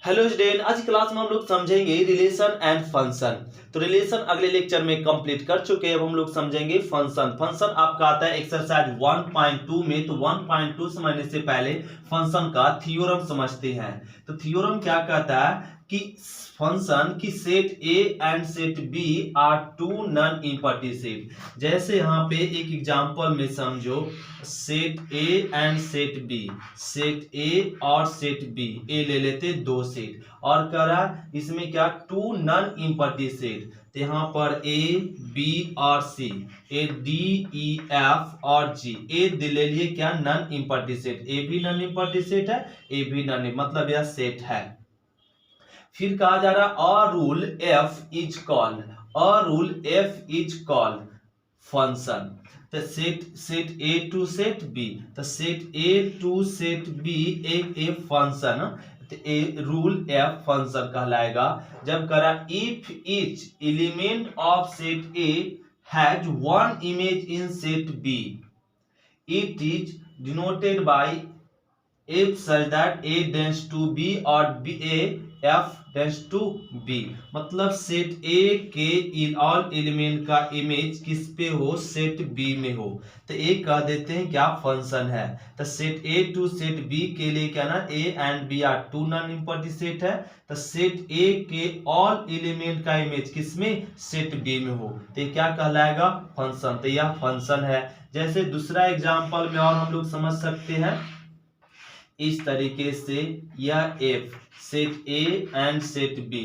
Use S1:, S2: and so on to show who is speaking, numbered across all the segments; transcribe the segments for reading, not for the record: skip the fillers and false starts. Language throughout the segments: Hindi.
S1: हेलो स्टूडेंट, आज क्लास में हम लोग समझेंगे रिलेशन एंड फंक्शन। तो रिलेशन अगले लेक्चर में कंप्लीट कर चुके हैं। अब हम लोग समझेंगे फंक्शन। फंक्शन आपका आता है एक्सरसाइज 1.2 में। तो 1.2 समझने से पहले फंक्शन का थ्योरम समझते हैं। तो थ्योरम क्या कहता है कि फंक्शन की set A and set B are two non important set. जैसे यहाँ पे एक एग्जांपल में समझो, set A and set B, set A और सेट बी, ए ले लेते दो सेट, और कह रहा इसमें क्या टू नॉन इम्पॉर्टेंट सेट। तो यहाँ पर ए बी और सी, A D E F G जी, ए ले लिए क्या नॉन इम्पॉर्टेंट सेट। ए भी नॉन इम्पॉर्टेंट सेट है, ए भी नॉन, मतलब यह सेट है। फिर कहा जा रहा और रूल एफ इज कॉल्ड, और rule f is called function. तो set A to set B, तो set A to set B एक फंक्शन। तो ए रूल एफ फंक्शन कहलाएगा जब करा if each element of set A has one image in set B, it is denoted by if such that A tends to B और B A F tends to B। मतलब सेट A के ऑल एलिमेंट का इमेज किस पे हो, सेट B में हो, तो A कह देते हैं क्या फंक्शन है। तो set A to set B के लिए क्या ना A and B are two non important set है। तो सेट A के ऑल एलिमेंट का इमेज किसमें, सेट B में हो, तो ये क्या कहलाएगा फंक्शन। तो यह फंक्शन है। जैसे दूसरा एग्जांपल में और हम लोग समझ सकते हैं इस तरीके से, यह F set A and set B,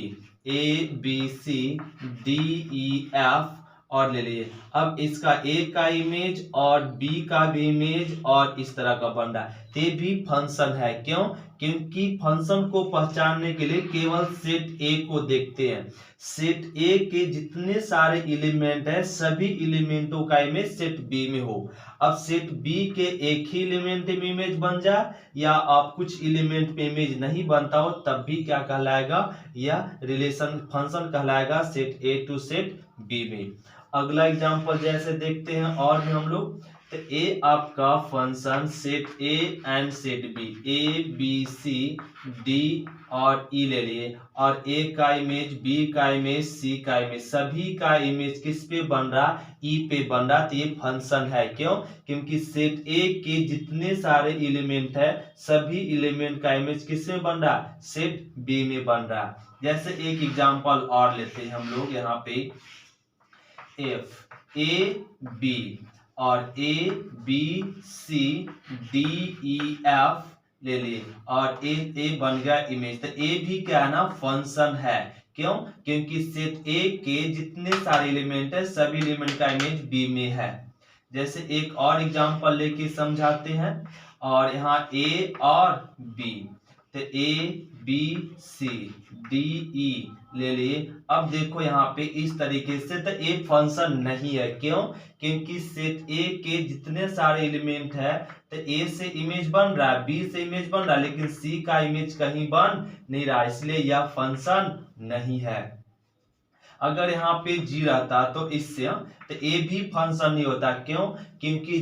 S1: A B C D E F और ले लिए। अब इसका ए का इमेज और बी का भी इमेज और इस तरह का बन रहा है, ये भी फंक्शन है। क्यों? क्योंकि फंक्शन को पहचानने के लिए केवल सेट ए को देखते हैं। सेट ए के जितने सारे एलिमेंट है सभी एलिमेंटों का इमेज सेट बी में हो। अब सेट बी के एक ही एलिमेंट में इमेज बन जाए या आप कुछ एलिमेंट पे इमेज नहीं बनता हो, तब भी क्या कहलाएगा, यह रिलेशन फंक्शन कहलाएगा set A to set B में। अगला एग्जांपल जैसे देखते हैं और भी हम लोग, तो ए आपका function set A and set B, A B C D और ई ले लिए, और ए का इमेज बी का इमेज सी का इमेज, सभी का इमेज किस पे बन रहा, ई पे बन रहा। तो ये फंक्शन है। क्यों? क्योंकि सेट ए के जितने सारे एलिमेंट है सभी एलिमेंट का इमेज किस में बन रहा, सेट बी में बन रहा। जैसे एक एग्जांपल और लेते हैं हम लोग, यहाँ पे एफ ए बी और A B C D E F ले लिए, और ए बन गया इमेज। तो ए भी क्या है ना, फंक्शन है। क्यों? क्योंकि सेट ए के जितने सारे एलिमेंट है सभी एलिमेंट का इमेज बी में है। जैसे एक और एग्जांपल लेके समझाते हैं, और यहाँ ए और बी, तो ए बी सी डी ई ले लिए। अब देखो यहाँ पे इस तरीके से, तो ए फंक्शन नहीं है। क्यों? क्योंकि सेट ए के जितने सारे एलिमेंट है, तो ए से इमेज बन रहा है, बी से इमेज बन रहा है, लेकिन सी का इमेज कहीं बन नहीं रहा, इसलिए यह फंक्शन नहीं है। अगर यहाँ पे जी रहता तो इससे, तो ए भी फंक्शन नहीं होता। क्यों? क्योंकि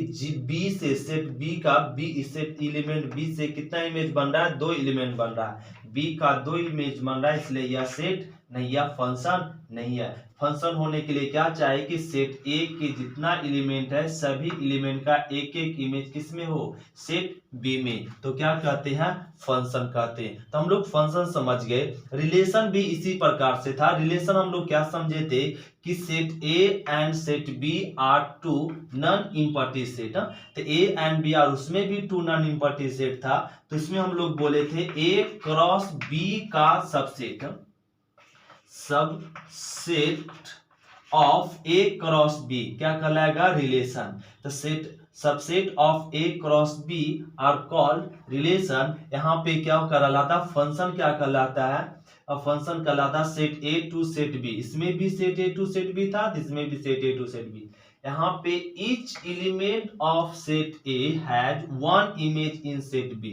S1: बी से सेट बी का बी सेट एलिमेंट बी से कितना इमेज बन रहा है, दो एलिमेंट बन रहा है, बी का दो इमेज बन रहा है, इसलिए यह सेट नहीं, यह फंक्शन नहीं है। फंक्शन होने के लिए क्या चाहिए कि सेट ए के जितना एलिमेंट है सभी एलिमेंट का एक एक इमेज किस में हो, सेट बी में, तो क्या कहते हैं, फंक्शन कहते हैं। तो हम लोग फंक्शन समझ गए। रिलेशन भी इसी प्रकार से था। रिलेशन हम लोग क्या समझे थे कि set A and set B are two non important set. तो ए एंड बी आर उसमें भी टू नॉन इम्पॉर्टेंट सेट था, तो इसमें हम लोग बोले थे ए क्रॉस बी का subset, subset of A cross B क्या कहलाएगा, रिलेशन। तो set subset of A cross B are called relation. यहाँ पे क्या कहलाता, फंक्शन क्या कहलाता है, फंक्शन कहलाता set A to set B. इसमें भी set A to set B था, इसमें भी set A to set B. यहाँ पे each element of set A has one image in set B।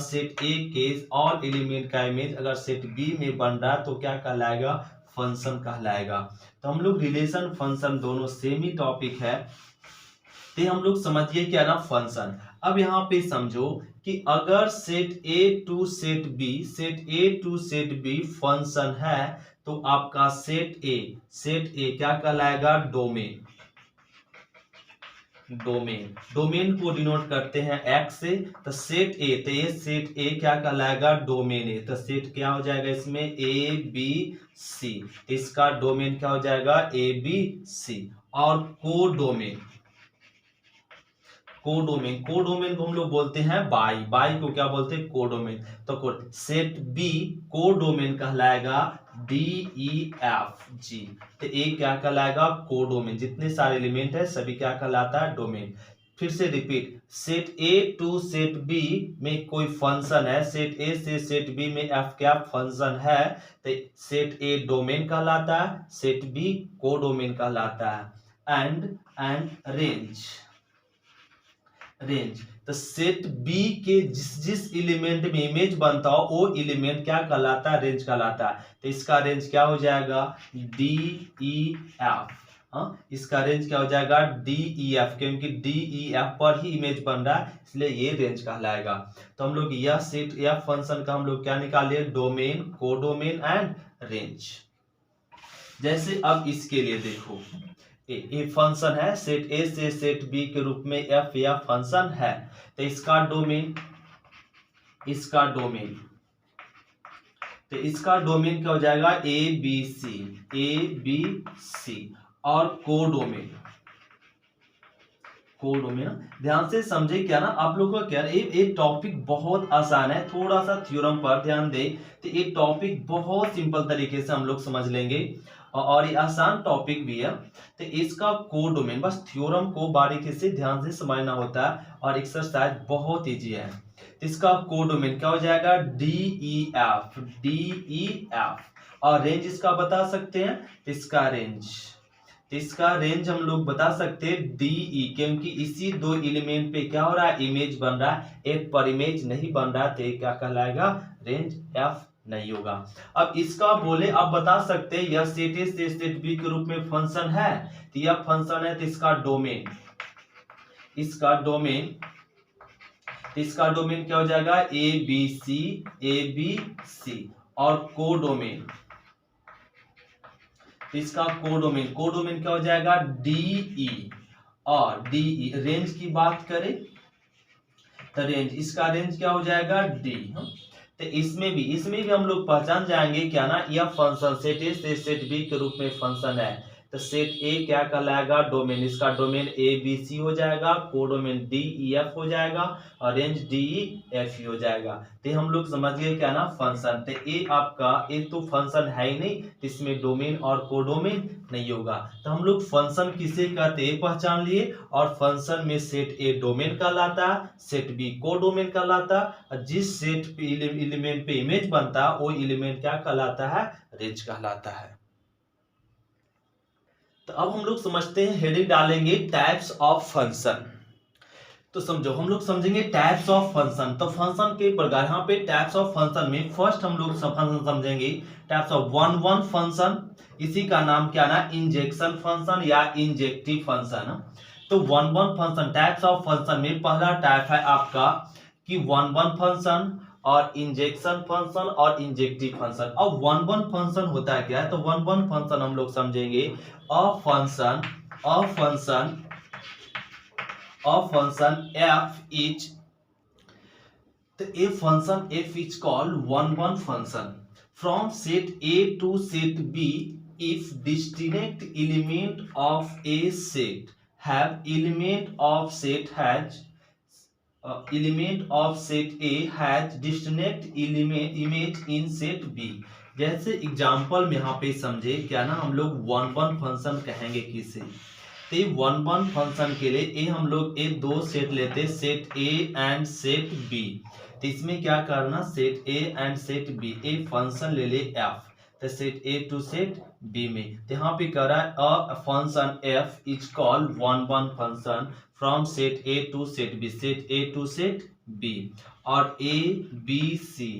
S1: Set A के all element का इमेज अगर सेट B में बन रहा तो क्या कहलाएगा, फंक्शन कहलाएगा। तो हम लोग रिलेशन फंक्शन दोनों सेम ही टॉपिक है, तो हम लोग समझिए क्या ना फंक्शन। अब यहाँ पे समझो कि अगर set A to set B function है तो आपका सेट ए क्या कहलाएगा? डोमेन। डोमेन को डिनोट करते हैं एक्स से। तो सेट ए क्या कहलाएगा? Domain A. तो सेट क्या हो जाएगा इसमें? A B C. इसका डोमेन क्या हो जाएगा? A B C. और कोडोमेन को हम लोग बोलते हैं बाई को क्या बोलते हैं? कोडोमेन। तो सेट बी कोडोमेन कहलाएगा डी ई एफ जी। तो ए क्या कहलाएगा? कोडोमेन। जितने सारे एलिमेंट है सभी क्या कहलाता है? डोमेन। फिर से repeat, set A to set B में कोई फंक्शन है, सेट ए से सेट बी में एफ क्या फंक्शन है, तो सेट ए डोमेन कहलाता है, सेट बी कोडोमेन कहलाता है। एंड रेंज तो सेट बी के जिस एलिमेंट में इमेज बनता हो वो एलिमेंट क्या कहलाता है? रेंज कहलाता है। तो इसका रेंज क्या हो जाएगा? D E F. इसका रेंज क्या हो जाएगा? डी ई एफ, क्योंकि डी ई एफ पर ही इमेज बन रहा है इसलिए ये रेंज कहलाएगा। तो हम लोग यह सेट एफ फंक्शन का हम लोग क्या निकाले? Domain, codomain and range. जैसे अब इसके लिए देखो, ए फंक्शन है, सेट ए से सेट बी के रूप में एफ या फंक्शन है, तो इसका डोमेन क्या हो जाएगा? A B C. और कोडोमेन ध्यान से समझे क्या ना आप लोग का? क्या ये टॉपिक बहुत आसान है, थोड़ा सा थ्योरम पर ध्यान दे तो ये टॉपिक बहुत सिंपल तरीके से हम लोग समझ लेंगे और ये आसान टॉपिक भी है। तो इसका कोडोमेन, बस थ्योरम को बारीकी से ध्यान से समझना होता है और एक्सरसाइज बहुत इजी है। तो इसका कोडोमेन क्या हो जाएगा? D E F. और रेंज इसका बता सकते हैं, तो इसका रेंज हम लोग बता सकते हैं डीई, क्योंकि इसी दो एलिमेंट पे क्या हो रहा है? इमेज बन रहा है, एक पर इमेज नहीं बन रहा तो ये क्या कहलाएगा? रेंज एफ नहीं होगा। अब इसका बोले आप बता सकते हैं यह सेट ए से सेट बी के रूप में फंक्शन है, तो यह फंक्शन है तो इसका डोमेन क्या हो जाएगा? A B C. और कोडोमेन, इसका कोडोमेन क्या हो जाएगा? डीई। और डीई रेंज की बात करें तो इसका रेंज क्या हो जाएगा? डी। तो इसमें भी हम लोग पहचान जाएंगे क्या ना? यह फंक्शन सेट ए से सेट बी के रूप में फंक्शन है, तो सेट ए क्या कहलाएगा? डोमेन। इसका डोमेन ए बी सी हो जाएगा, कोडोमेन डी ई एफ हो जाएगा और रेंज डी ई एफ ही हो जाएगा। तो हम लोग समझ गए क्या ना? फंक्शन। तो ए आपका एक तो फंक्शन है ही नहीं, इसमें डोमेन और कोडोमेन नहीं होगा। तो हम लोग फंक्शन किसे कहते हैं पहचान लिए, और फंक्शन में सेट ए डोमेन कहलाता है, सेट बी कोडोमेन कहलाता है, जिस सेट एलिमेंट पे इमेज बनता है वो एलिमेंट क्या कहलाता है? रेंज कहलाता है। तो अब हम लोग समझते हैं, हेडिंग डालेंगे टाइप्स ऑफ फंक्शन। तो समझो, हम लोग समझेंगे टाइप्स ऑफ फंक्शन। तो फंक्शन के प्रकार, यहाँ पे टाइप्स ऑफ फंक्शन में फर्स्ट हम लोग फंक्शन समझेंगे टाइप्स ऑफ वन फंक्शन। इसी का नाम क्या ना? इंजेक्शन फंक्शन या इंजेक्टिव फंक्शन। तो one function, types of function में पहला टाइप है आपका कि वन फंक्शन और इंजेक्शन फंक्शन और इंजेक्टिव फंक्शन। अब वन फंक्शन होता है क्या? तो वन फंक्शन हम लोग समझेंगे अ फंक्शन f इज, तो a function f is called one function from set a to set b if distinct element of a set have element of set A has distinct image in set B। जैसे एग्जांपल में यहाँ पे समझे क्या ना, हम लोग वन फंक्शन कहेंगे किसे? तो ये वन फंक्शन के लिए ए हम लोग दो सेट लेते, set A and set B. तो इसमें क्या करना? Set A and set B, a function ले ले एफ, तो set A to set B में। तो यहाँ पे कह रहा है a function F is called one function from set A to set B, set A to set B. और A B C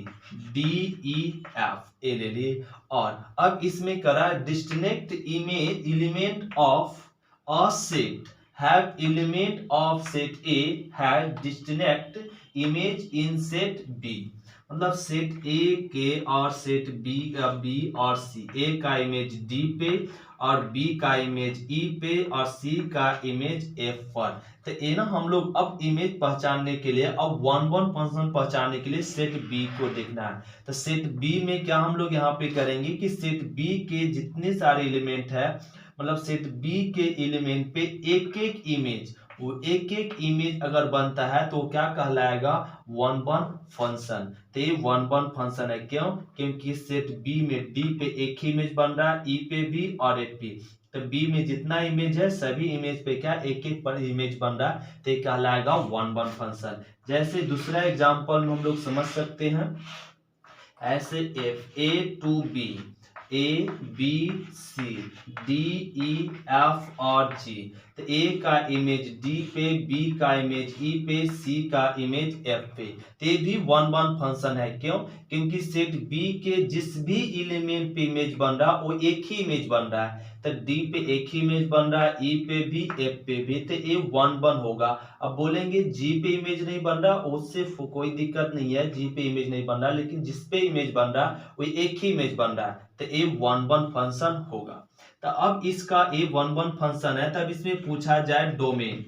S1: D E F A ले लिए। और अब इसमें करा distinct element of a set have element of set A has distinct image in set B, मतलब सेट ए के और सेट बी और सी, ए का इमेज डी पे और बी का इमेज ई पे और सी का इमेज एफ पर। तो ये ना हम लोग अब इमेज पहचानने के लिए, अब वन वन फंक्शन पहचानने के लिए सेट बी को देखना है। तो सेट बी में क्या हम लोग यहाँ पे करेंगे कि सेट बी के जितने सारे एलिमेंट है, मतलब सेट बी के एलिमेंट पे एक एक इमेज, वो एक एक इमेज अगर बनता है तो क्या कहलाएगा, वन वन फंक्शन। तो ये वन वन फंक्शन है, क्यों, क्योंकि सेट बी में डी पे एक ही इमेज बन रहा है, ई पे भी और एफ पे। तो बी में जितना इमेज है सभी इमेज पे क्या एक एक पर इमेज बन रहा है, तो ये कहलाएगा वन वन फंक्शन। जैसे दूसरा एग्जांपल में हम लोग समझ सकते हैं, ऐसे F A to B, A B C D E F G जी। तो ए का इमेज डी पे, बी का इमेज ई पे, सी का इमेज एफ पे। तो ये भी वन वन फंक्शन है, क्यों, क्योंकि सेट बी के जिस भी एलिमेंट पे इमेज बन रहा है वो एक ही इमेज बन रहा है। तो डी पे एक ही इमेज बन रहा है, ई पे भी एफ पे भी, तो ये वन वन होगा। अब बोलेंगे जी पे इमेज नहीं बन रहा, उससे कोई दिक्कत नहीं है, जी पे इमेज नहीं बन रहा, लेकिन जिस पे इमेज बन रहा वो एक ही इमेज बन रहा है, तो ये वन वन फंक्शन होगा। तो अब इसका ये वन वन फंक्शन है, तब इसमें पूछा जाए डोमेन,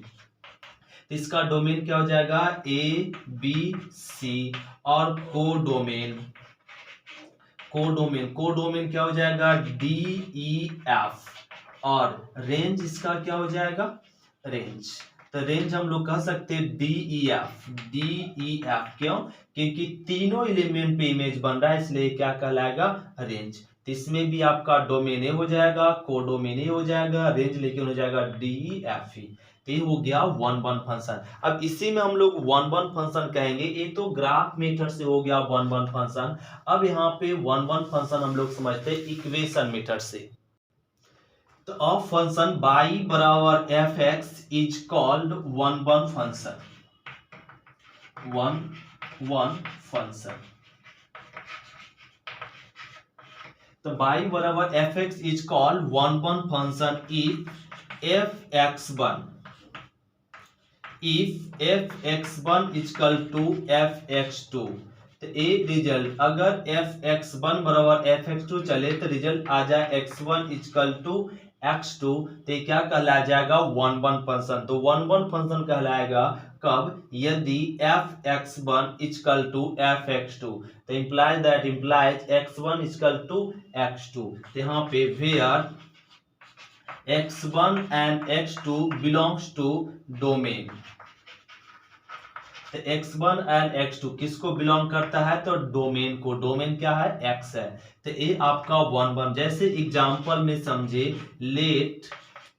S1: तो इसका डोमेन क्या हो जाएगा, ए बी सी और कोडोमेन, कोडोमेन क्या हो जाएगा, डी ई एफ और रेंज इसका क्या हो जाएगा, रेंज। तो रेंज हम लोग कह सकते हैं डी ई एफ, क्यों, क्योंकि तीनों एलिमेंट पे इमेज बन रहा है, इसलिए क्या कहलाएगा, रेंज। तो इसमें भी आपका डोमेन हो जाएगा, कोडोमेन हो जाएगा, रेंज लेकिन हो जाएगा डी ई एफ ही। तो ये हो गया वन वन फंक्शन। अब इसी में हम लोग वन वन फंक्शन कहेंगे, ये तो ग्राफ मेथड से हो गया वन वन फंक्शन। अब यहाँ पे वन वन फंक्शन हम लोग समझते हैं इक्वेशन मेथड से। तो अ फंक्शन y बराबर F X is called one one function, one one function. तो y बराबर F X is called one one function if F x one, if F x one is equal to F x two. तो ए रिजल्ट अगर एफ एक्स वन बराबर एफ एक्स टू चले तो रिजल्ट आ जाए X one is equal to x two, तो क्या कहला जाएगा, वन वन फंक्शन। तो वन वन फंक्शन कहलाएगा कब, यदि f x one is equal to F x two, तो implies that implies x one is equal to x two. तो यहाँ पे where x1 and x2 belongs to domain, तो x1 and x2 किसको बिलोंग करता है, तो डोमेन को। डोमेन क्या है, x है। तो ये आपका वन वन। जैसे एग्जांपल में समझे, लेट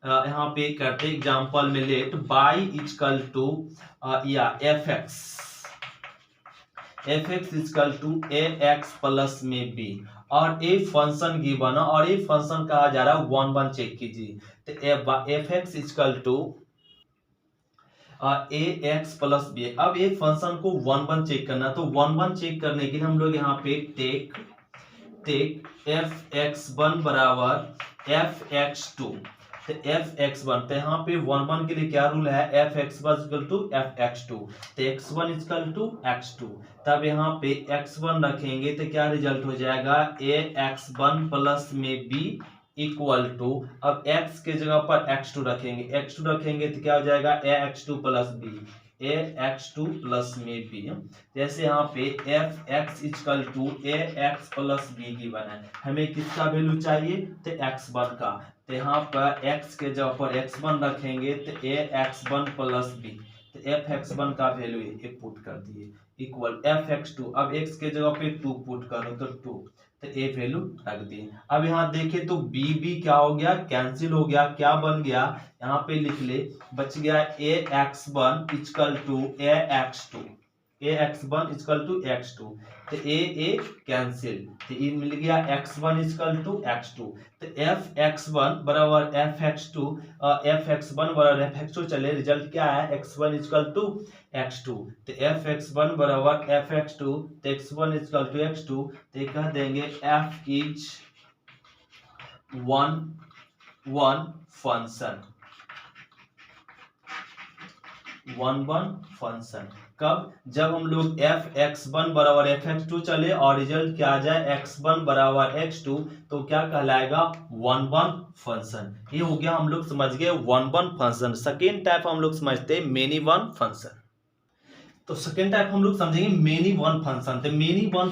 S1: यहाँ पे करते एग्जांपल में, लेट y इजकल टू या F X is equal to A X plus में बी, और ए फंक्शन गिवन है और ये फंक्शन कहा जा रहा है वन वन, चेक कीजिए। तो F X is equal to A X plus B. अब ये फंक्शन को वन वन चेक करना, तो वन वन चेक करने के लिए हम लोग यहाँ पे टेक एफ एक्स वन बराबर एफ एक्स टू। तो एफ एक्स वन, तो यहाँ पे वन वन के लिए क्या रूल है, f x one is equal to F x two, तो x one is equal to x two. तब यहाँ पे एक्स वन रखेंगे तो क्या रिजल्ट हो जाएगा, ए एक्स वन प्लस में बी इक्वल टू, अब x के जगह पर x2 रखेंगे तो क्या हो जाएगा, A x two plus B, A x two plus में बी। जैसे यहाँ पे F X is equal to A X plus B की बना है, हमें किसका वैल्यू चाहिए, तो एक्स वन का। तो यहाँ पर x के जगह पर x1 रखेंगे तो ए एक्स वन प्लस बी, तो एफ एक्स वन का वैल्यू ये पुट कर दिए इक्वल एफ एक्स टू। अब x के जगह पे 2 पुट करो तो 2, तो ए वैल्यू रख दिए। अब यहाँ देखें तो बी बी क्या हो गया, कैंसिल हो गया, क्या बन गया, यहाँ पे लिख ले, बच गया a x one is equal to A x two, A x one is equal to x two, तो ए कैंसिल, तो ये मिल गया x one is equal to x two. तो एफ एक्स वन बराबर F x two, F x one बराबर एफ एक्स टू चले, रिजल्ट क्या है, x one is equal to x two. तो एफ एक्स वन बराबर एफ एक्स टू, तो x one is equal to x two, तो कह देंगे F is one one function, one one function. कब? जब हम लोग f(x1) बराबर f(x2) चले और रिजल्ट क्या आ जाए x1 बराबर x2, तो क्या कहलाएगा 1-1 फंक्शन। ये हो गया, हम लोग समझ गए 1-1 फंक्शन। सेकेंड टाइप हम लोग समझते हैं मेनी वन फंक्शन। तो सेकेंड टाइप हम लोग समझेंगे मेनी वन फंक्शन। तो मेनी वन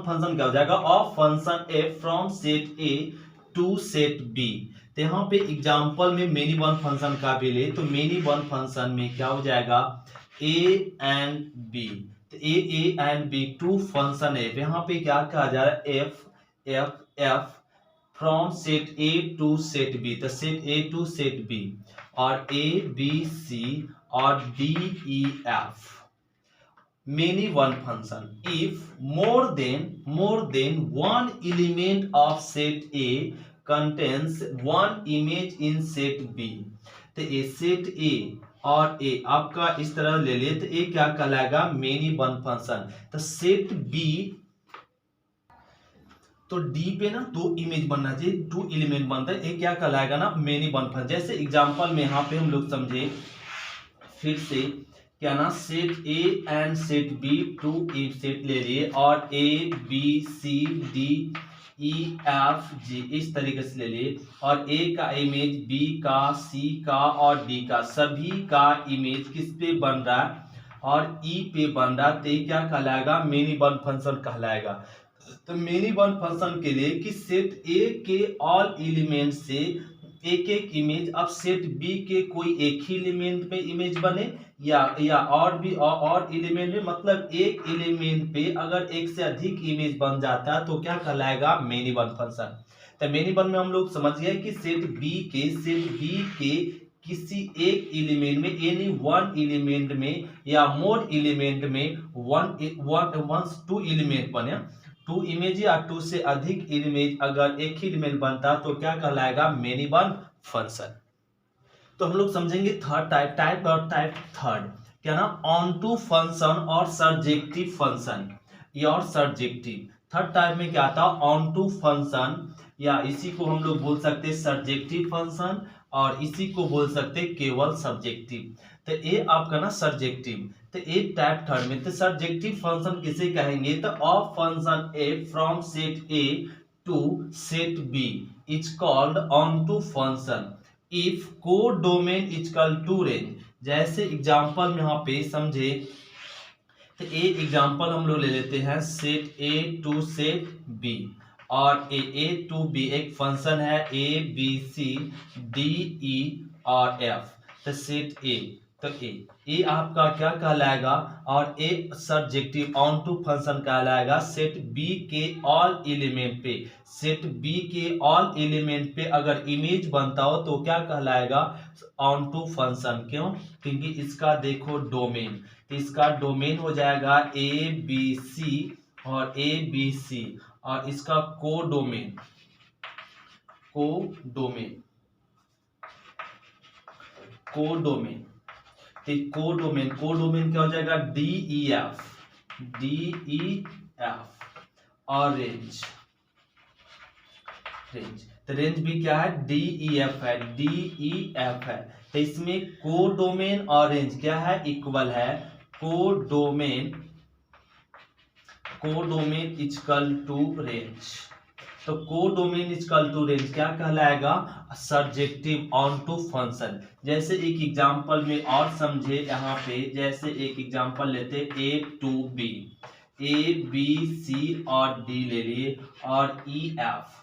S1: फंक्शन क्या हो जाएगा? Of function A from set A to set B. तो यहाँ पे एग्जांपल में मेनी वन फंक्शन का भी ले, तो मेनी वन फंक्शन में क्या हो जाएगा ए एंड बी। तो A and B to function है, यहाँ पे क्या कहा जा रहा है f f f from set A to set B. तो set A to set B और ए बी सी और D E F. Many one function if more than one element of set A contains one image in set B। तो ये सेट ए और ए आपका इस तरह ले ले, तो ये क्या कहलाएगा मेनी वन फंक्शन। तो सेट बी, तो डी पे ना दो इमेज बनना चाहिए, 2 एलिमेंट बनता है, ये क्या कहलाएगा ना मेनी वन फंक्शन। जैसे एग्जांपल में यहाँ पे हम लोग समझे फिर से क्या ना set A and set B 2 set ले लिए और A B C D E F G इस तरीके से ले लिए, और ए का इमेज बी का सी का और डी का सभी का इमेज किस पे बन रहा है और ई पे बन रहा है, तो क्या कहलाएगा मेनी वन फंक्शन कहलाएगा। तो मेनी वन फंक्शन के लिए कि सेट ए के ऑल एलिमेंट से एक एक इमेज, अब सेट बी के कोई एक ही एलिमेंट पे इमेज बने या और भी और एलिमेंट में, मतलब एक एलिमेंट पे अगर एक से अधिक इमेज बन जाता है तो क्या कहलाएगा मेनी वन फंक्शन। तो मेनी वन में हम लोग समझ गए कि सेट बी के किसी एक एलिमेंट में एनी वन एलिमेंट में या मोर एलिमेंट में टू एलिमेंट बने, 2 इमेज या 2 से अधिक इमेज अगर एक ही एलिमेंट बनता तो क्या कहलाएगा मेनी वन फंक्शन। तो हम लोग समझेंगे थर्ड टाइप और टाइप थर्ड क्या ना ऑन टू फंक्शन और सर्जेक्टिव फंक्शन। ये और सर्जेक्टिव थर्ड टाइप में क्या आता है ऑन टू फंक्शन, या इसी को हम लोग बोल सकते हैं सर्जेक्टिव फंक्शन और इसी को बोल सकते केवल सब्जेक्टिव। तो ये आपका ना सर्जेक्टिव, तो ये टाइप थर्ड में। तो सर्जेक्टिव फंक्शन किसे कहेंगे? तो of function A from set A to set B is called onto function if codomain equal to range. जैसे एग्जांपल में यहाँ पे समझे, तो ए एग्जांपल हम लोग ले लेते हैं set A to set B, और ए टू बी एक फंक्शन है ए बी सी डी ई और एफ। तो सेट ए, तो ए आपका क्या कहलाएगा और ए सब्जेक्टिव ऑन टू फंक्शन कहलाएगा सेट बी के ऑल एलिमेंट पे। सेट बी के ऑल एलिमेंट पे अगर इमेज बनता हो तो क्या कहलाएगा ऑन टू फंक्शन। क्यों? क्योंकि इसका देखो डोमेन, तो इसका डोमेन हो जाएगा ए बी सी और ए बी सी, और इसका कोडोमेन कोडोमेन क्या हो जाएगा डी ई एफ और रेंज। तो रेंज भी क्या है डी ई एफ है। तो इसमें कोडोमेन और रेंज क्या है इक्वल है, कोडोमेन इक्वल टू रेंज। तो कोडोमेन इक्वल टू रेंज क्या कहलाएगा सब्जेक्टिव ऑन टू फंक्शन। जैसे एक एग्जांपल में और समझे, यहाँ पे जैसे एक एग्जांपल लेते A to B, A B C और डी ले लिए और ई एफ।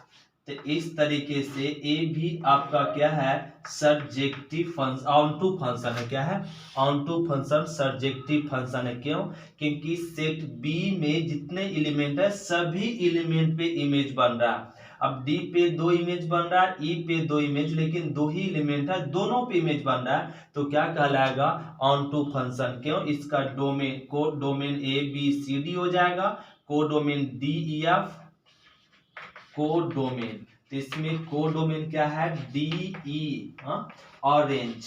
S1: तो इस तरीके से ए भी आपका क्या है subjective function onto function है। क्या है onto function surjective function है। क्यों? क्योंकि सेट बी में जितने एलिमेंट है सभी एलिमेंट पे इमेज बन रहा है। अब डी पे 2 इमेज बन रहा है, ई पे 2 इमेज, लेकिन 2 ही एलिमेंट है, दोनों पे इमेज बन रहा है, तो क्या कहलाएगा ऑन टू फंक्शन। क्यों? इसका domain A B C D हो जाएगा, codomain D E F codomain. तो इसमें कोडोमेन क्या है डी ई और रेंज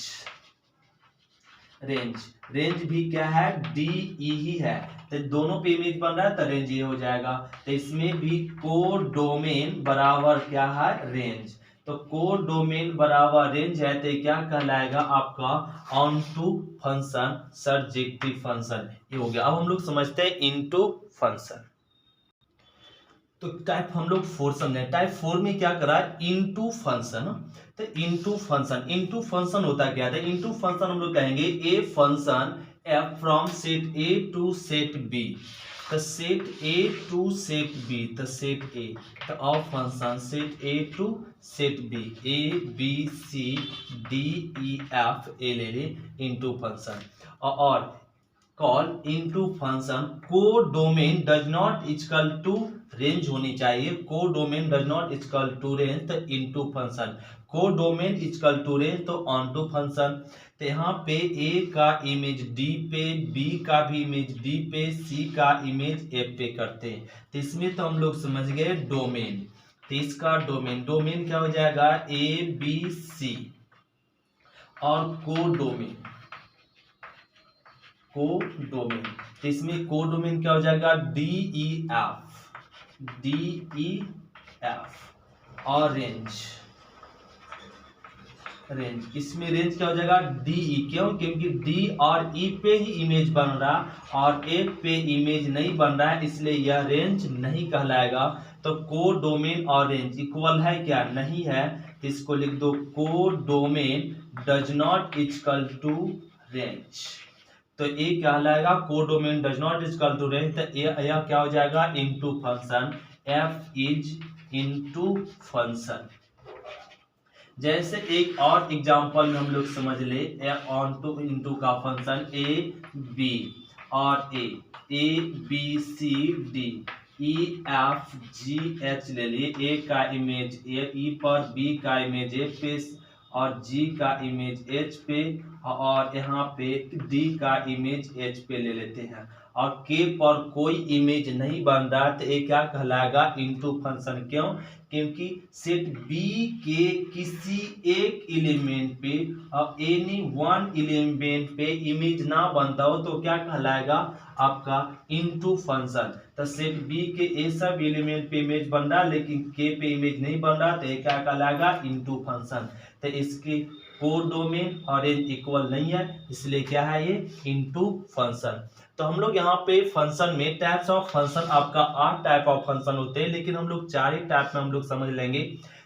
S1: भी क्या है डी ई ही है। तो दोनों पे इमेज बन रहा है तो रेंज ये हो जाएगा। तो इसमें भी कोडोमेन बराबर क्या है रेंज। तो कोडोमेन बराबर रेंज है, तो क्या कहलाएगा आपका onto function surjective function, ये हो गया। अब हम लोग समझते हैं इनटू फंक्शन। तो टाइप हम लोग 4 समझे। टाइप 4 में क्या करा, इनटू फंक्शन। तो इनटू फंक्शन होता क्या है, इनटू फंक्शन हम लोग कहेंगे a function f from set A to set B. तो set A to set B, तो सेट ए, तो of function set A to set B, A B C D E F A ले ले इनटू फंक्शन। और call into function codomain does not equal to range होनी चाहिए, codomain does not equal to range, तो into function. Codomain equal to range तो ऑन टू फंक्शन। तो यहाँ पे ए का इमेज डी पे, बी का भी इमेज डी पे, सी का इमेज एफ पे करते हैं। तो इसमें तो हम लोग समझ गए डोमेन। तो इसका डोमेन क्या हो जाएगा, ए बी सी, और कोडोमेन तो इसमें कोडोमेन क्या हो जाएगा, डी ई एफ और रेंज इसमें रेंज क्या हो जाएगा, डी ई। क्यों, क्योंकि डी और ई पे ही इमेज बन रहा और एफ पे इमेज नहीं बन रहा है, इसलिए यह रेंज नहीं कहलाएगा। तो कोडोमेन और रेंज इक्वल है क्या, नहीं है, तो इसको लिख दो codomain does not equal to range. तो ये क्या कहलाएगा, codomain does not equal to range, तो यह क्या हो जाएगा, into function, F is into function. जैसे एक और एग्जांपल में हम लोग समझ ले, ऑन टू इनटू का फंक्शन ए बी और A B C D E F G H ले लिए, ए का इमेज ई पर, बी का इमेज एफ पे और जी का इमेज एच पे, और यहाँ पे डी का इमेज एच पे ले लेते हैं, और के पर कोई इमेज नहीं बन रहा, तो ये क्या कहलाएगा, इनटू फंक्शन। क्यों, क्योंकि सेट बी के किसी एक एलिमेंट पे और एनी वन एलिमेंट पे इमेज ना बनता हो तो क्या कहलाएगा आपका इनटू फंक्शन। तो सेट बी के ए सब एलिमेंट पे इमेज बन रहा लेकिन के पे इमेज नहीं बन रहा, तो ये क्या कहलाएगा, इनटू फंक्शन। तो इसकी कोडोमेन और रेंज इक्वल नहीं है, इसलिए क्या है ये, इनटू फंक्शन। तो हम लोग यहाँ पे फंक्शन में टाइप्स ऑफ फंक्शन, आपका 8 टाइप ऑफ फंक्शन होते हैं, लेकिन हम लोग 4 ही टाइप में हम लोग समझ लेंगे।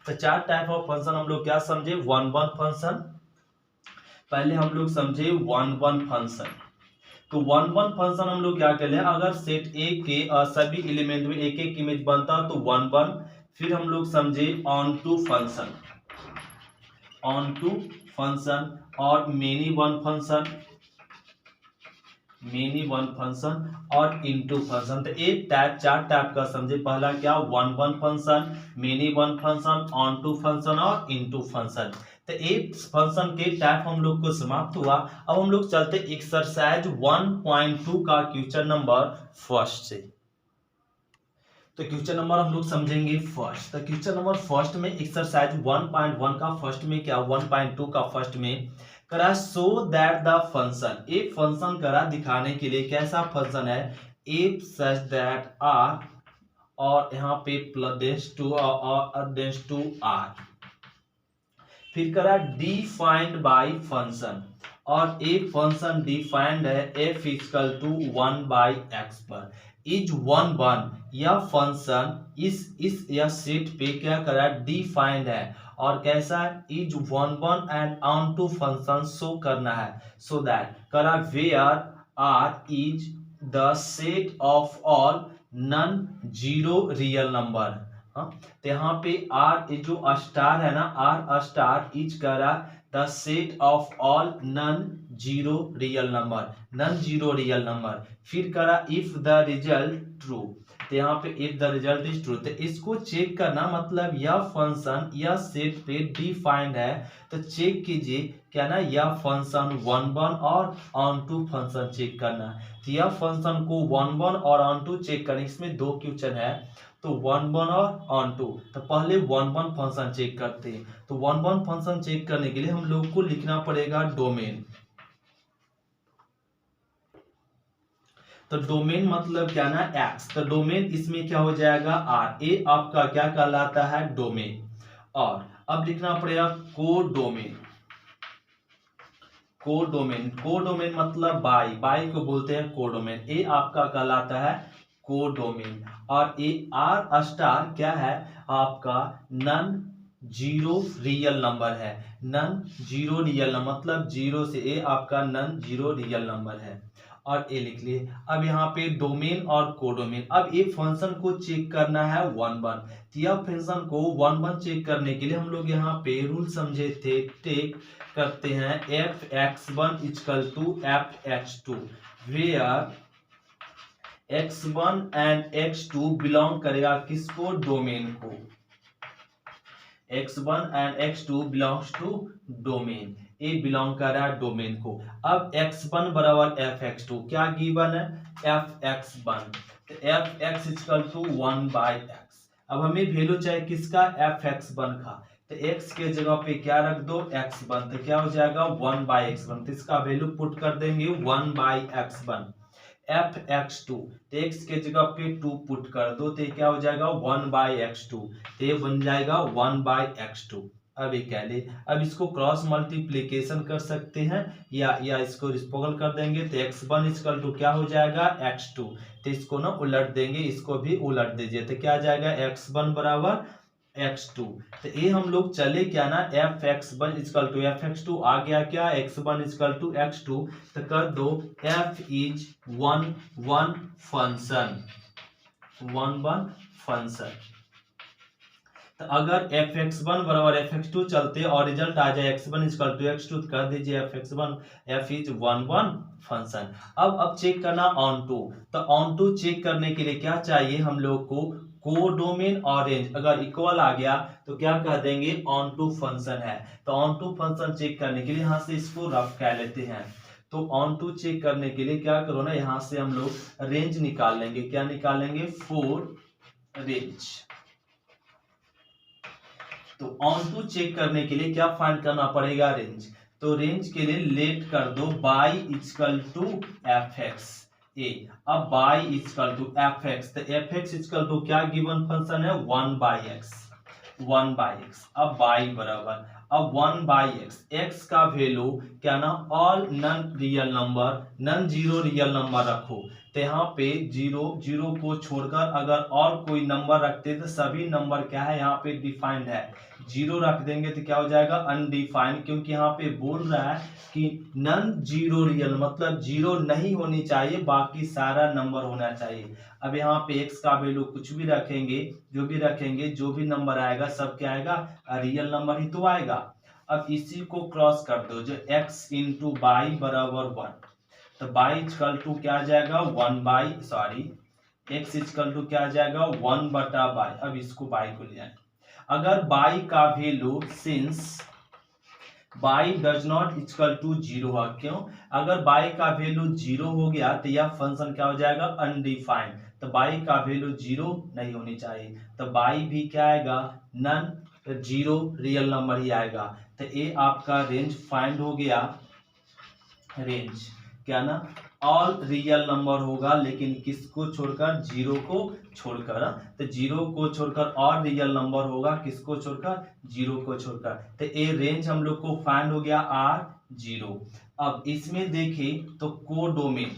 S1: तो 4 टाइप ऑफ फंक्शन हम लोग क्या समझे, 1 फंक्शन। पहले हम लोग समझे 1 फंक्शन। तो 1 फंक्शन हम लोग क्या कर ले, अगर सेट ए के सभी एलिमेंट में एक एक इमेज बनता तो 1। फिर हम लोग समझे ऑन टू फंक्शन और मेनी वन फंक्शन और इनटू फंक्शन। तो एक टाइप 4 टाइप का समझे। पहला क्या, 1 function, many one function, onto function और इनटू फंक्शन। तो एक फंक्शन के टाइप हम लोग को समाप्त हुआ। अब हम लोग चलते एक्सरसाइज 1.2 का क्वेश्चन नंबर फर्स्ट से। तो क्वेश्चन नंबर हम लोग समझेंगे फर्स्ट। तो क्वेश्चन नंबर फर्स्ट में एक्सरसाइज 1.1 का फर्स्ट में क्या, 1.2 का फर्स्ट में करा, सो दैट द फंक्शन, एक फंक्शन करा दिखाने के लिए, कैसा फंक्शन है, इफ सच दैट आर, और यहाँ पे प्लस टू आर, फिर करा डिफाइंड बाय फंक्शन, और एक फंक्शन डिफाइंड है f इक्वल टू 1/x पर, इज 1 यह फंक्शन इस या सेट पे क्या करा, डिफाइंड है, और कैसा, is 1 and onto function show करना है, सो दैट करा where R is the set of all non zero real number. तो यहाँ पे आर जो स्टार है ना, आर स्टार इज करा the set of all non zero real number, फिर करा इफ द रिजल्ट ट्रू। तो यहाँ पे if the result is true, तो इसको चेक करना, मतलब यह फंक्शन यह सेट पे डिफाइंड है, तो चेक कीजिए क्या ना, यह फंक्शन 1 और ऑन टू फंक्शन चेक करना। तो यह फंक्शन को 1 और ऑन टू चेक करना, इसमें 2 क्वेश्चन है, तो 1 और ऑन टू। तो पहले 1 फंक्शन चेक करते हैं। तो 1 फंक्शन चेक करने के लिए हम लोग को लिखना पड़ेगा डोमेन। तो डोमेन मतलब क्या ना, एक्स। तो डोमेन इसमें क्या हो जाएगा, आर, ए आपका क्या कहलाता है, डोमेन। और अब लिखना पड़ेगा कोडोमेन। कोडोमेन, कोडोमेन मतलब बाई को बोलते हैं कोडोमेन। ए आपका कहलाता है कोडोमेन। और ए आर स्टार क्या है आपका नन जीरो रियल नंबर है। नन जीरो रियल नंबर मतलब जीरो से ए आपका नन जीरो रियल नंबर है। और ए लिख लिए। अब यहाँ पे डोमेन और कोडोमेन। अब ये फंक्शन को चेक करना है 1 1। तो यह फंक्शन को 1 1 चेक करने के लिए हम लोग यहाँ पे रूल समझे थे, टेक करते हैं f(x1) = f(x2) where x1 and x2 belong करेगा किसको, डोमेन को। x1 and x2 belongs to domain. A belong कर रहा है डोमेन को। अब x1 बराबर f(x2) क्या गिवन है, f(x1). तो f(x) = 1/x। अब हमें वैल्यू चाहिए किसका, f(x1) का। तो x के जगह पे क्या रख दो, x1। तो क्या हो जाएगा 1/x1। तो इसका वैल्यू पुट कर देंगे 1/x1। f(x2) तो x के जगह पे 2 पुट कर दो तो क्या हो जाएगा 1/x2। तो ये बन जाएगा 1/x2। अब ये कह ले, अब इसको क्रॉस मल्टीप्लीकेशन कर सकते हैं या इसको रिस्पोगल कर देंगे। तो x1 = क्या हो जाएगा x2। तो इसको ना उलट देंगे, इसको भी उलट दीजिए। तो क्या आ जाएगा x1 बराबर x2। तो ये हम लोग चले क्या ना f(x1) = f(x2) आ गया क्या x1 = x2। तो कर दो f is 1 1 फंक्शन, 1 1 फंक्शन। तो अगर f(x1) बराबर f(x2) चलते और रिजल्ट आ जाए x1 = x2 तो कर दीजिए f(x1) f is 1 1 फंक्शन। अब चेक करना ऑन टू। तो ऑन टू चेक करने के लिए क्या चाहिए हम लोग को, कोडोमेन और रेंज अगर इक्वल आ गया तो क्या कह देंगे ऑन टू फंक्शन है। तो ऑन टू फंक्शन चेक करने के लिए यहाँ से इसको रफ कह लेते हैं। तो ऑन टू चेक करने के लिए क्या करो ना, यहाँ से हम लोग रेंज निकाल लेंगे। क्या निकालेंगे, 4 रेंज। तो ऑन टू चेक करने के लिए क्या फाइंड करना पड़ेगा, रेंज। तो रेंज के लिए लेट कर दो बाई = f(x). अब बाई = f(x). तो f(x) क्या गिवन फंक्शन है 1/x, 1/x। अब बाई बराबर अब 1/x, x का वैल्यू क्या ना all non real number, non zero real number रखो। तो यहाँ पे जीरो को छोड़कर अगर और कोई नंबर रखते तो सभी नंबर क्या है यहाँ पे डिफाइंड है। जीरो रख देंगे तो क्या हो जाएगा अनडिफाइंड, क्योंकि यहाँ पे बोल रहा है कि नन जीरो रियल मतलब जीरो नहीं होनी चाहिए, बाकी सारा नंबर होना चाहिए। अब यहाँ पे x का वैल्यू कुछ भी रखेंगे, जो भी नंबर आएगा सब क्या आएगा, रियल नंबर ही तो आएगा। अब इसी को क्रॉस कर दो, जो x × y बराबर 1। तो y = क्या आ जाएगा x = क्या आ जाएगा 1/y। अब इसको y को ले आए। अगर y का value since y does not equal to 0 है, क्यों, अगर y का वैल्यू 0 हो गया तो यह फंक्शन क्या हो जाएगा अनडिफाइंड। तो y का वैल्यू 0 नहीं होनी चाहिए। तो y भी क्या आएगा नन जीरो रियल नंबर ही आएगा। तो ये आपका रेंज फाइंड हो गया। रेंज क्या ना ऑल रियल नंबर होगा, लेकिन किसको छोड़कर, जीरो को छोड़कर। तो जीरो को छोड़कर और रियल नंबर होगा, किसको छोड़कर, जीरो को छोड़कर। तो ये रेंज हम लोग को फाइंड हो गया R0। अब इसमें देखें तो कोडोमेन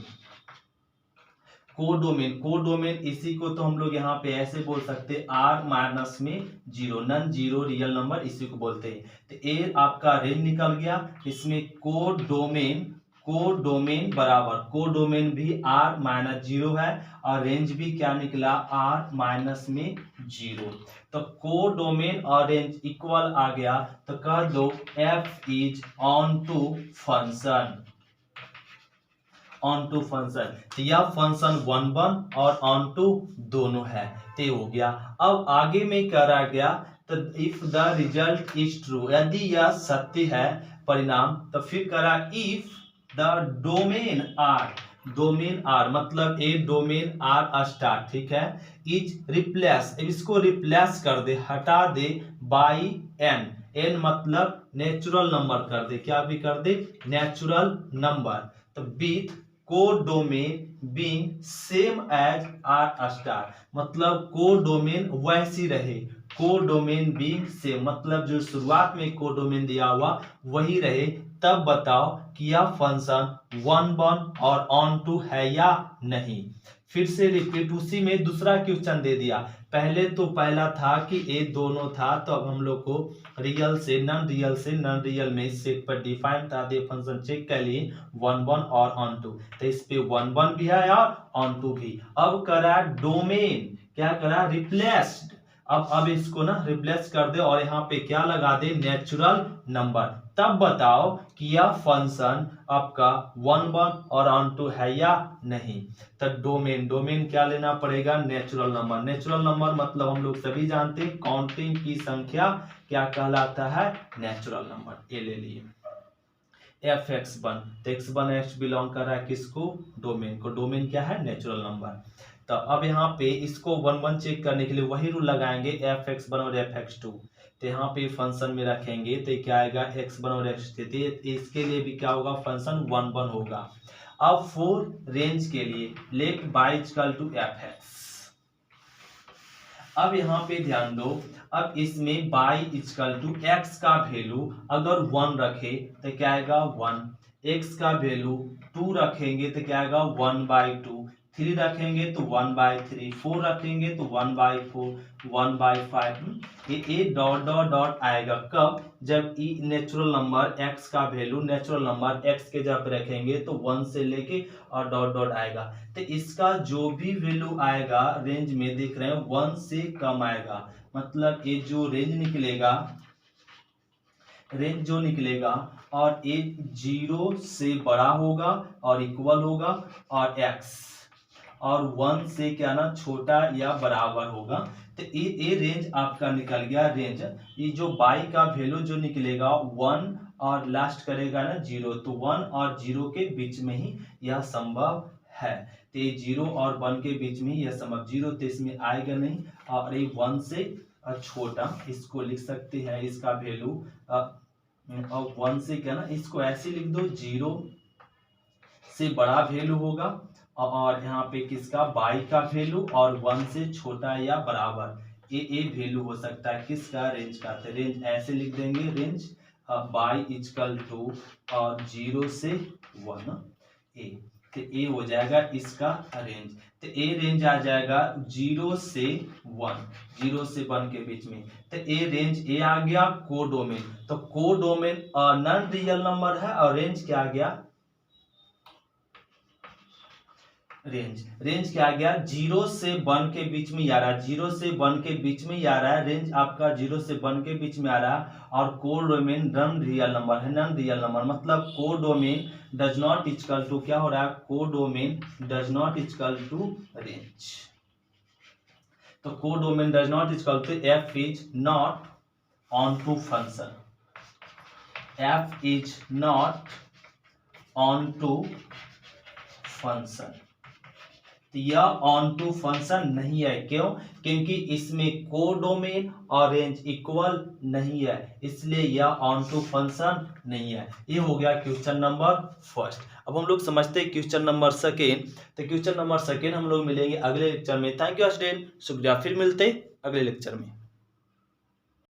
S1: इसी को तो हम लोग यहाँ पे ऐसे बोल सकते R-0 none zero real number, इसी को बोलते हैं। तो ये आपका रेंज निकल गया। इसमें कोडोमेन बराबर, कोडोमेन भी R-0 है और रेंज भी क्या निकला R-0। तो कोडोमेन और रेंज इक्वल आ गया तो कह दो f is onto function, onto function. तो यह फंक्शन 1 1 और ऑन टू दोनों है। तो हो गया। अब आगे में करा गया तो if the result is true, यदि यह सत्य है परिणाम, तो फिर करा इफ द डोमेन आर मतलब ए डोमेन आर स्टार, ठीक है, इज रिप्लेस, इसको रिप्लेस कर दे, हटा दे बाई एन मतलब नेचुरल नंबर कर दे, क्या भी कर दे नेचुरल नंबर। तो with codomain being same as R star मतलब कोडोमेन वैसी रहे, कोडोमेन बी से, मतलब जो शुरुआत में कोडोमेन दिया हुआ वही रहे, तब बताओ कि यह फंक्शन 1 1 और ऑन टू है या नहीं। फिर से रिपीट, उसी में दूसरा क्वेश्चन दे दिया। पहले तो पहला था कि ए दोनों था, तो अब हम लोग को रियल से नॉन रियल में इस सेट पर डिफाइन था, दे फंक्शन चेक कर लिए 1 1 और ऑन टू, तो इस पे 1 1 भी है और ऑन टू भी। अब करा डोमेन, क्या करा, रिप्लेस्ड। अब इसको ना रिप्लेस कर दे और यहाँ पे क्या लगा दे, नेचुरल नंबर। तब बताओ कि यह फंक्शन आपका 1 1 और ऑन टू है या नहीं। तब डोमेन क्या लेना पड़ेगा, नेचुरल नंबर। नेचुरल नंबर मतलब हम लोग सभी जानते हैं काउंटिंग की संख्या क्या कहलाता है, नेचुरल नंबर। ये ले लिए f(x1), तो x1 x बिलोंग कर रहा है किसको, डोमेन को। डोमेन क्या है, नेचुरल नंबर। तो अब यहाँ पे इसको 1 1 चेक करने के लिए वही रूल लगाएंगे, f(x1) और f(x2), तो यहाँ पे फंक्शन में रखेंगे तो क्या आएगा, x1 और x2, इसके लिए भी क्या होगा, फंक्शन 1 1 होगा। अब फॉर रेंज के लिए late by equal to f(x). अब यहाँ पे ध्यान दो, अब इसमें बाई इक्वल टू x का वैल्यू अगर 1 रखे तो क्या आएगा 1, x का वैल्यू 2 रखेंगे तो क्या आएगा 1/2, 3 रखेंगे तो 1/3, 4 रखेंगे तो 1/4, 1/5, ये डॉट डॉट डॉट आएगा। कब, जब ई नेचुरल नंबर x का वैल्यू नेचुरल नंबर x के जब रखेंगे तो 1 से लेके और डॉट डॉट आएगा, तो इसका जो भी वैल्यू आएगा रेंज में देख रहे हैं 1 से कम आएगा, मतलब ये जो रेंज निकलेगा और ये 0 से बड़ा होगा और इक्वल होगा, और x और 1 से क्या ना छोटा या बराबर होगा, तो ये रेंज आपका निकल गया रेंज। ये जो बाई का वैल्यू जो निकलेगा 1 और लास्ट करेगा ना 0, तो 1 और 0 के बीच में ही यह संभव है, तो ये 0 और 1 के बीच में ही यह संभव, 0 तो इसमें आएगा नहीं, और ये 1 से छोटा, इसको लिख सकते हैं इसका वैल्यू, और 1 से क्या ना, इसको ऐसे लिख दो 0 से बड़ा वैल्यू होगा, और यहाँ पे किसका, बाई का वैल्यू, और 1 से छोटा या बराबर ये वैल्यू हो सकता है किसका, रेंज का। तो रेंज ऐसे लिख देंगे, रेंज बाई इक्वल टू और 0 से 1 ए, तो ए हो जाएगा इसका रेंज। तो ए रेंज आ जाएगा 0 से 1 के बीच में, तो ए रेंज ए आ गया कोडोमेन। तो कोडोमेन नॉन रियल नंबर है, और रेंज क्या आ गया, रेंज क्या आ गया, 0 से 1 के बीच में आ रहा है, 0 से 1 के बीच में आ रहा है, रेंज आपका 0 से 1 के बीच में आ रहा है, और कोडोमेन नॉन रियल नंबर है, नॉन रियल नंबर मतलब codomain does not equal to, क्या हो रहा है, codomain does not equal to range. तो codomain does not equal to f is not onto function, f is not onto function, तो यह ऑन टू फंक्शन नहीं है। क्यों, क्योंकि इसमें कोडोमेन और रेंज इक्वल नहीं है, इसलिए यह ऑन टू फंक्शन नहीं है। ये हो गया क्वेश्चन नंबर फर्स्ट। अब हम लोग समझते हैं क्वेश्चन नंबर सेकेंड। तो क्वेश्चन नंबर सेकेंड हम लोग मिलेंगे अगले लेक्चर में। थैंक यू स्टूडेंट, शुक्रिया, फिर मिलते हैं अगले लेक्चर में।